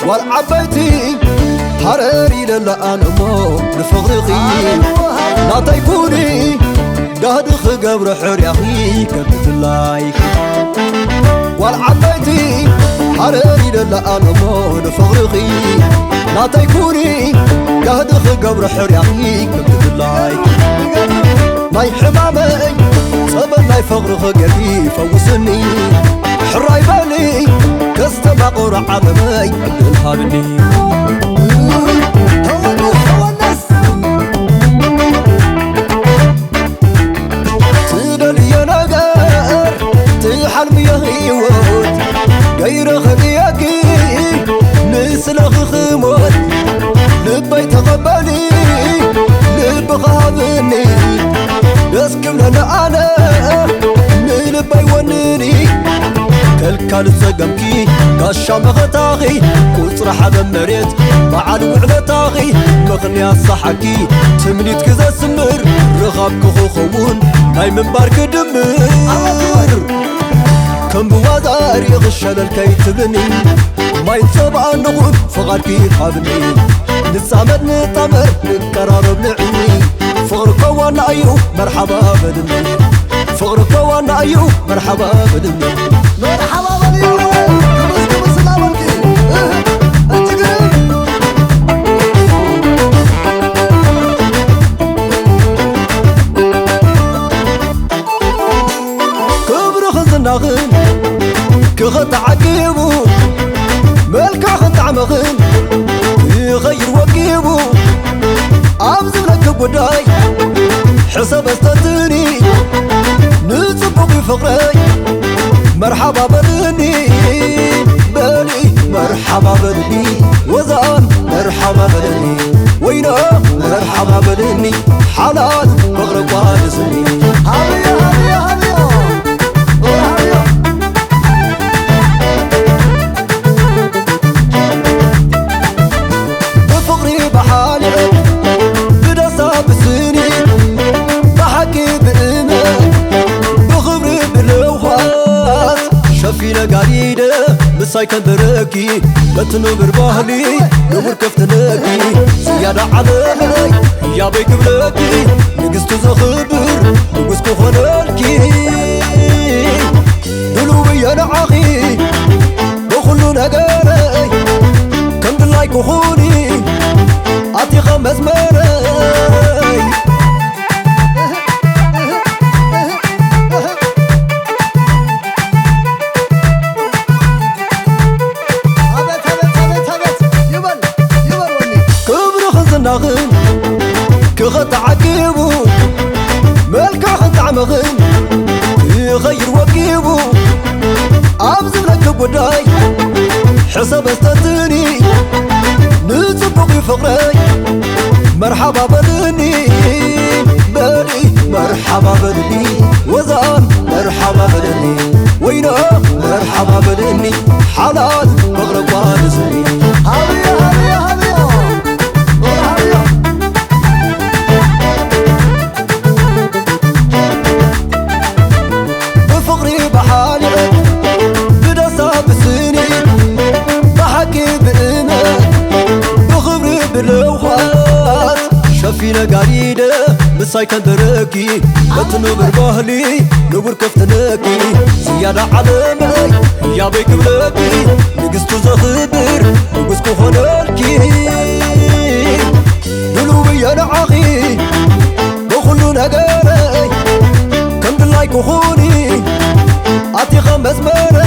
والعبيتي حراري للا أنا مو لفغرقي لا تيكوني قهد خقبر حريقي كبت اللايك والعبيتي حراري للا أنا مو لفغرقي لا تيكوني قهد خقبر حريقي كبت اللايك ما يحمامي صبر لا يفغرق قلبي فوسني حراي بالي كستمع قرع عظمي الهابني تدلي يا نقر تحلم يا هيوت غير خلياكي نسلخ خموت لبي تقبلي لب غابني اسكم لنا انا نلبي ونني كالكال زقمكي كاشا مغتاغي كوصر حدا مريت معال وعلتاغي مغني الصحكي تمنيت كذا سمر رغاب كخو خون هاي من بارك دمر كم بوازار يغشل الكي تبني ما ينصبع النغون فغاركي حابني نتسامد نتامر نتقرارب نعني فغرك وانا ايو مرحبا بدمي فغرك وانا ايو مرحبا بدمي مرحبا باليوم كبس سلامك انت قريب كبر خزناغن كغط عقيبو ملكا خط عمغن يغير وقيبو أبزلك قداي حسب استدني نصبو بفقري مرحبا بدني بالي مرحبا بدني وزان مرحبا بدني وينا مرحبا بدني حلال مغرب وادسني هابيا هابيا هابيا هابيا بفقري بحالي بدسا بسني بحكي بإيمان بخبري باللوحات شفينا قريدة مسايكا دركي بتنبر باهلي نور كفتناكي زيادة علي يا بيك بلاكي نقست زخبر نقسكو خلالكي دلوبي أنا عاقي بخلو نقاري كم دلايك وخوني عطي خمس مراي ناغن كغط عقيبو ملكا خط عمغن يغير وقيبو أبزلك قداي حسب استدني نصبو بفقري مرحبا بدني بالي مرحبا بدني وزان مرحبا بدني وينا مرحبا بدني حلال مغرب وادسني هابيا هابيا هابيا بفقري بحالي بدسا بسني بحكي بإيمان بخبري باللوحات شفينا قريدة مسايكا دركي بتنبر باهلي نور كفتناكي زيادة علمي يا بيك بلاكي نقستو زخبر نقسكو خلالكي دلوبي أنا عاقي بخلو نقاري كم دلايك وخوني عطي خمس مراي